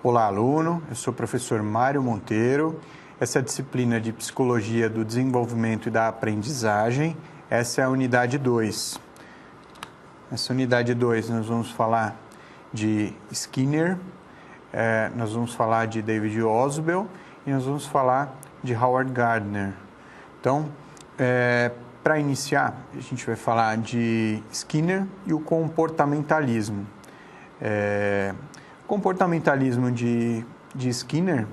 Olá, aluno. Eu sou o professor Mário Monteiro. Essa é a disciplina de Psicologia do Desenvolvimento e da Aprendizagem. Essa é a unidade 2. Nessa unidade 2, nós vamos falar de Skinner, nós vamos falar de David Ausubel e nós vamos falar de Howard Gardner. Então, para iniciar, a gente vai falar de Skinner e o comportamentalismo. O comportamentalismo de Skinner,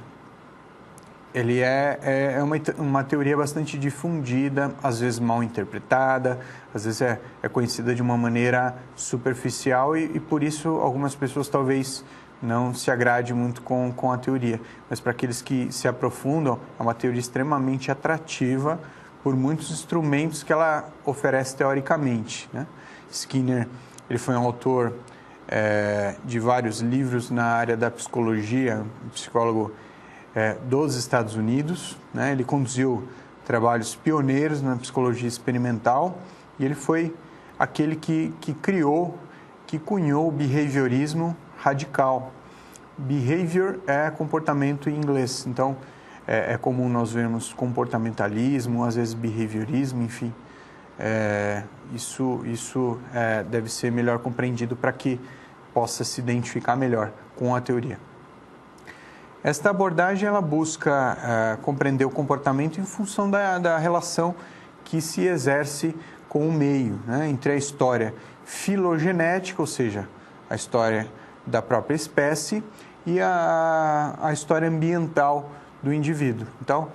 ele é uma teoria bastante difundida, às vezes mal interpretada, às vezes é conhecida de uma maneira superficial e por isso algumas pessoas talvez não se agrade muito com a teoria. Mas para aqueles que se aprofundam, é uma teoria extremamente atrativa por muitos instrumentos que ela oferece teoricamente, né? Skinner, ele foi um autor de vários livros na área da psicologia, um psicólogo dos Estados Unidos, né? Ele conduziu trabalhos pioneiros na psicologia experimental e ele foi aquele que cunhou o behaviorismo radical. Behavior é comportamento em inglês, então é comum nós vermos comportamentalismo, às vezes behaviorismo, enfim. Isso deve ser melhor compreendido para que possa se identificar melhor com a teoria. Esta abordagem ela busca compreender o comportamento em função da relação que se exerce com o meio, né? Entre a história filogenética, ou seja, a história da própria espécie, e a história ambiental do indivíduo. Então,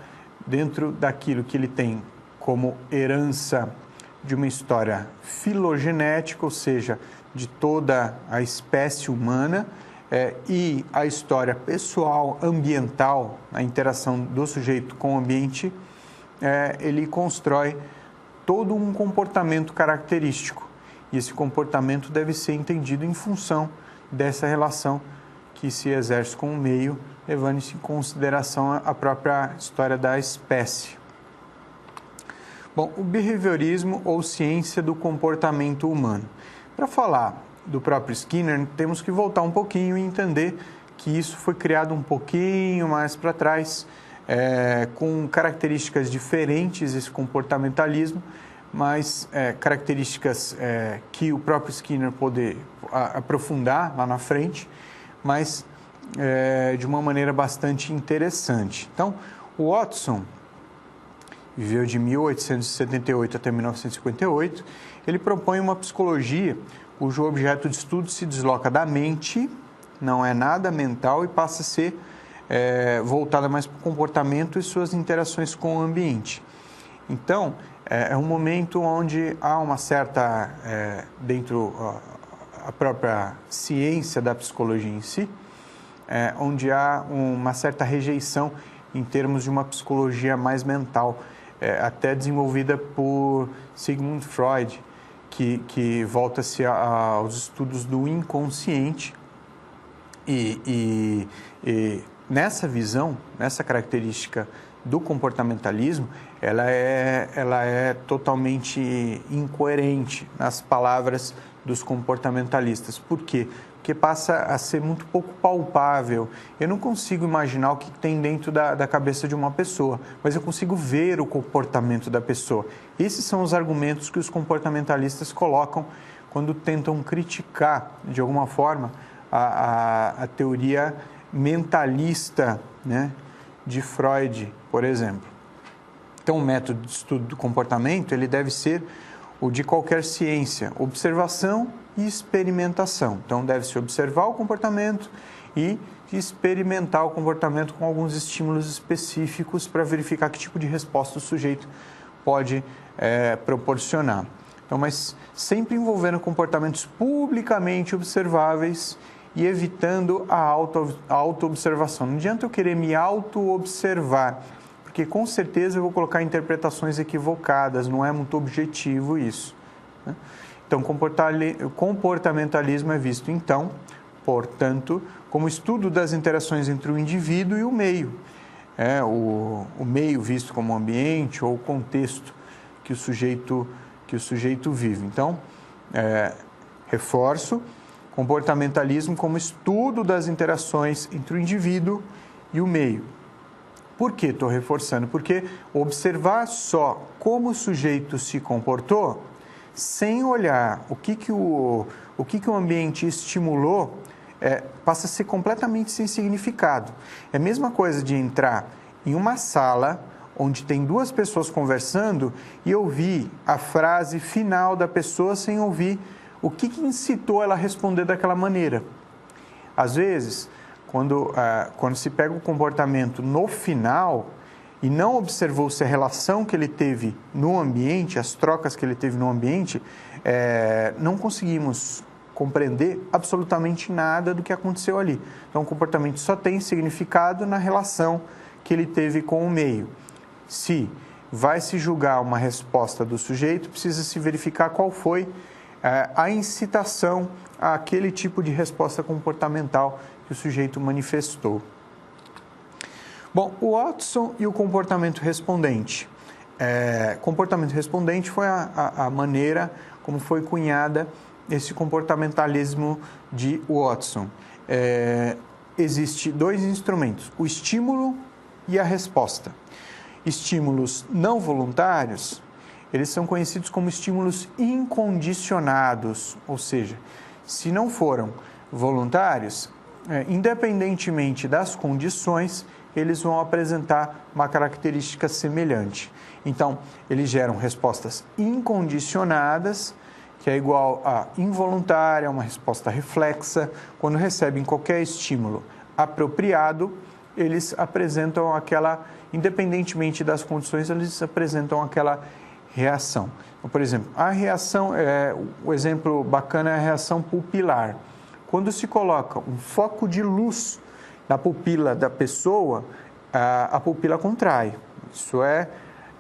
dentro daquilo que ele tem como herança de uma história filogenética, ou seja, de toda a espécie humana, e a história pessoal, ambiental, a interação do sujeito com o ambiente, ele constrói todo um comportamento característico. E esse comportamento deve ser entendido em função dessa relação que se exerce com o meio, levando-se em consideração a própria história da espécie. Bom, o behaviorismo ou ciência do comportamento humano. Para falar do próprio Skinner, temos que voltar um pouquinho e entender que isso foi criado um pouquinho mais para trás, com características diferentes, esse comportamentalismo, mas características que o próprio Skinner poder aprofundar lá na frente, mas de uma maneira bastante interessante. Então, o Watson viveu de 1878 até 1958, ele propõe uma psicologia cujo objeto de estudo se desloca da mente, não é nada mental e passa a ser voltada mais para o comportamento e suas interações com o ambiente. Então, é um momento onde há uma certa, dentro a própria ciência da psicologia em si, onde há uma certa rejeição em termos de uma psicologia mais mental, até desenvolvida por Sigmund Freud, que volta-se aos estudos do inconsciente e nessa visão, nessa característica do comportamentalismo, ela é totalmente incoerente nas palavras dos comportamentalistas. Por quê? Porque passa a ser muito pouco palpável. Eu não consigo imaginar o que tem dentro da cabeça de uma pessoa, mas eu consigo ver o comportamento da pessoa. Esses são os argumentos que os comportamentalistas colocam quando tentam criticar, de alguma forma, a teoria mentalista, né, de Freud, por exemplo. Então, o método de estudo do comportamento ele deve ser o de qualquer ciência, observação e experimentação. Então, deve-se observar o comportamento e experimentar o comportamento com alguns estímulos específicos para verificar que tipo de resposta o sujeito pode proporcionar. Então, mas sempre envolvendo comportamentos publicamente observáveis e evitando a auto-observação. Não adianta eu querer me auto-observar, porque com certeza eu vou colocar interpretações equivocadas, não é muito objetivo isso, né? Então, comportamentalismo é visto, então, portanto, como estudo das interações entre o indivíduo e o meio. O meio visto como ambiente ou o contexto que o sujeito vive. Então, reforço, Comportamentalismo como estudo das interações entre o indivíduo e o meio. Por que estou reforçando? Porque observar só como o sujeito se comportou, sem olhar o que o ambiente estimulou, passa a ser completamente sem significado. É a mesma coisa de entrar em uma sala onde tem duas pessoas conversando e ouvir a frase final da pessoa sem ouvir o que incitou ela a responder daquela maneira. Às vezes, quando se pega o comportamento no final e não observou-se a relação que ele teve no ambiente, as trocas que ele teve no ambiente, não conseguimos compreender absolutamente nada do que aconteceu ali. Então, o comportamento só tem significado na relação que ele teve com o meio. Se vai se julgar uma resposta do sujeito, precisa se verificar qual foi a incitação àquele tipo de resposta comportamental que o sujeito manifestou. Bom, o Watson e o comportamento respondente. Comportamento respondente foi a maneira como foi cunhada esse comportamentalismo de Watson. Existem dois instrumentos, o estímulo e a resposta. Estímulos não voluntários, eles são conhecidos como estímulos incondicionados, ou seja, se não foram voluntários, independentemente das condições, eles vão apresentar uma característica semelhante. Então, eles geram respostas incondicionadas, que é igual a involuntária, uma resposta reflexa. Quando recebem qualquer estímulo apropriado, eles apresentam independentemente das condições, eles apresentam aquela reação. Então, por exemplo, a reação, o exemplo bacana é a reação pupilar. Quando se coloca um foco de luz na pupila da pessoa, a pupila contrai. Isso é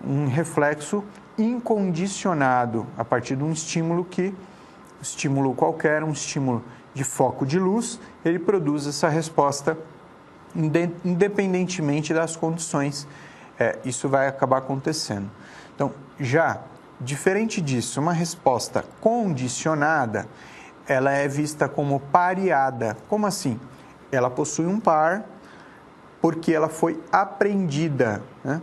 um reflexo incondicionado a partir de um estímulo qualquer, um estímulo de foco de luz, ele produz essa resposta independentemente das condições. Isso vai acabar acontecendo. Então, já diferente disso, uma resposta condicionada, ela é vista como pareada. Como assim? Ela possui um par porque ela foi aprendida, né?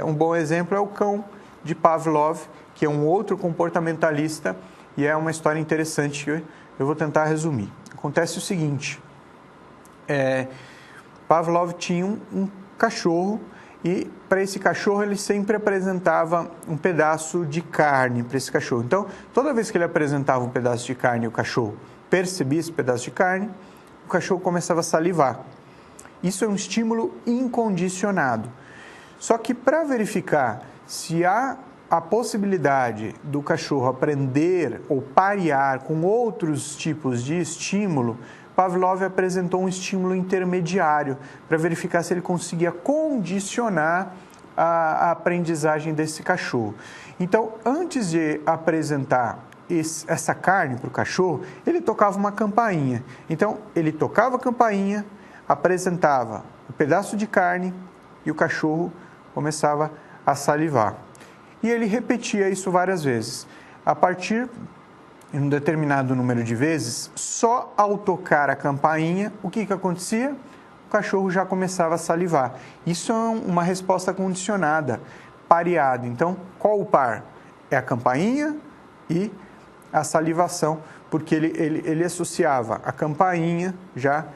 Um bom exemplo é o cão de Pavlov, que é um outro comportamentalista, e é uma história interessante que eu vou tentar resumir. Acontece o seguinte, Pavlov tinha um cachorro, e para esse cachorro ele sempre apresentava um pedaço de carne para esse cachorro. Então, toda vez que ele apresentava um pedaço de carne e o cachorro percebia esse pedaço de carne, o cachorro começava a salivar. Isso é um estímulo incondicionado. Só que para verificar se há a possibilidade do cachorro aprender ou parear com outros tipos de estímulo, Pavlov apresentou um estímulo intermediário para verificar se ele conseguia condicionar a aprendizagem desse cachorro. Então, antes de apresentar essa carne para o cachorro, ele tocava uma campainha. Então, ele tocava a campainha, apresentava um pedaço de carne e o cachorro começava a salivar. E ele repetia isso várias vezes. A partir de um determinado número de vezes, só ao tocar a campainha, o que acontecia? O cachorro já começava a salivar. Isso é uma resposta condicionada, pareada. Então, qual o par? É a campainha e a salivação, porque ele associava a campainha já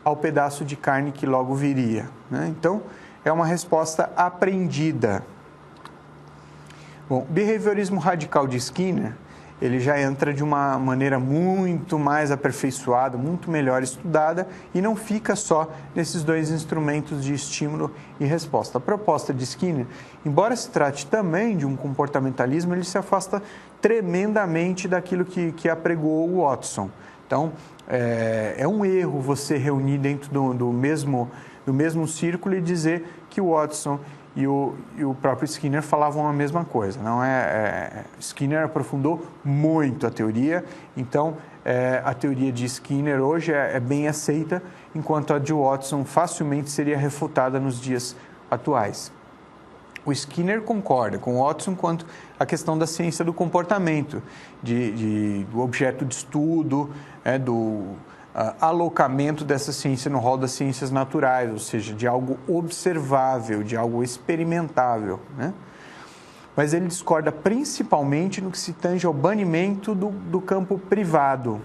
ao pedaço de carne que logo viria, né? Então, é uma resposta aprendida. Bom, o behaviorismo radical de Skinner, ele já entra de uma maneira muito mais aperfeiçoada, muito melhor estudada e não fica só nesses dois instrumentos de estímulo e resposta. A proposta de Skinner, embora se trate também de um comportamentalismo, ele se afasta tremendamente daquilo que apregou o Watson. Então, é um erro você reunir dentro do mesmo círculo e dizer que o Watson e o próprio Skinner falavam a mesma coisa. Não Skinner aprofundou muito a teoria, então a teoria de Skinner hoje é bem aceita, enquanto a de Watson facilmente seria refutada nos dias atuais. O Skinner concorda com o Watson quanto à questão da ciência do comportamento, do objeto de estudo, do alocamento dessa ciência no rol das ciências naturais, ou seja, de algo observável, de algo experimentável, né? Mas ele discorda principalmente no que se tange ao banimento do campo privado,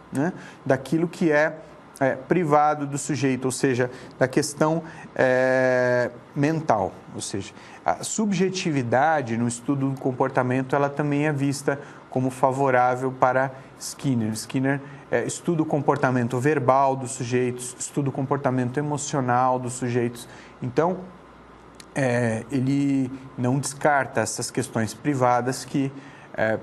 né? Daquilo que é privado do sujeito, ou seja, da questão mental, ou seja, a subjetividade no estudo do comportamento ela também é vista como favorável para Skinner. Skinner estuda o comportamento verbal dos sujeitos, estuda o comportamento emocional dos sujeitos. Então, ele não descarta essas questões privadas que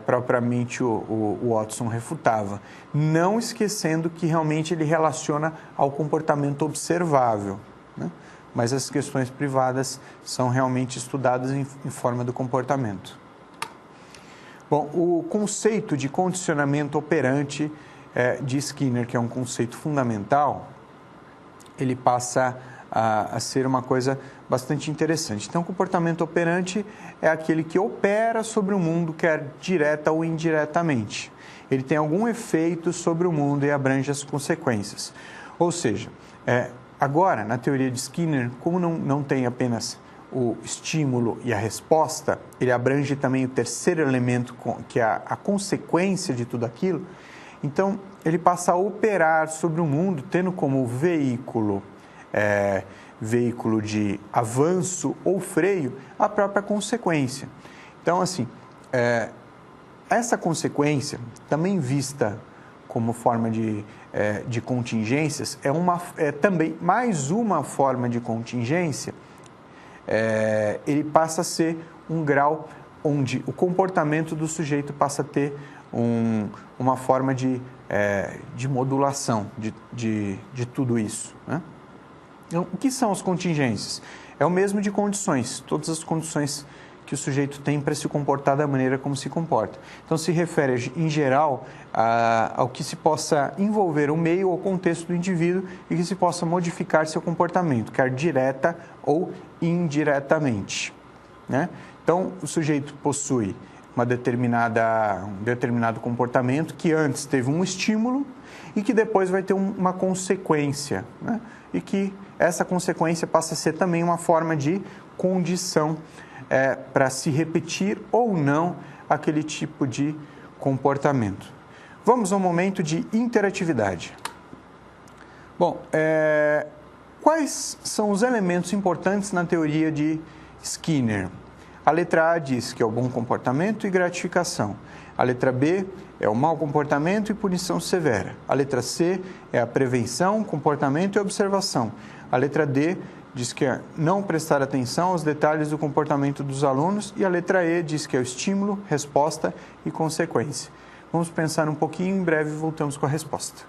propriamente o Watson refutava, não esquecendo que realmente ele relaciona ao comportamento observável, né? Mas as questões privadas são realmente estudadas em forma do comportamento. Bom, o conceito de condicionamento operante de Skinner, que é um conceito fundamental, ele passa a ser uma coisa bastante interessante. Então, o comportamento operante é aquele que opera sobre o mundo, quer direta ou indiretamente. Ele tem algum efeito sobre o mundo e abrange as consequências. Ou seja, agora, na teoria de Skinner, como não tem apenas o estímulo e a resposta, ele abrange também o terceiro elemento, que é a consequência de tudo aquilo. Então, ele passa a operar sobre o mundo, tendo como veículo de avanço ou freio a própria consequência. Então, assim, essa consequência, também vista como forma de contingências, é também mais uma forma de contingência. Ele passa a ser um grau onde o comportamento do sujeito passa a ter uma forma de modulação de tudo isso, né? Então, o que são as contingências? É o mesmo de condições, todas as condições que o sujeito tem para se comportar da maneira como se comporta. Então, se refere, em geral, ao que se possa envolver o meio ou contexto do indivíduo e que se possa modificar seu comportamento, quer direta ou indiretamente, né? Então, o sujeito possui um determinado comportamento que antes teve um estímulo e que depois vai ter uma consequência, né? E que essa consequência passa a ser também uma forma de condição para se repetir ou não aquele tipo de comportamento. Vamos ao momento de interatividade. Bom, quais são os elementos importantes na teoria de Skinner? A letra A diz que é o bom comportamento e gratificação. A letra B é o mau comportamento e punição severa. A letra C é a prevenção, comportamento e observação. A letra D diz que é não prestar atenção aos detalhes do comportamento dos alunos. E a letra E diz que é o estímulo, resposta e consequência. Vamos pensar um pouquinho, em breve voltamos com a resposta.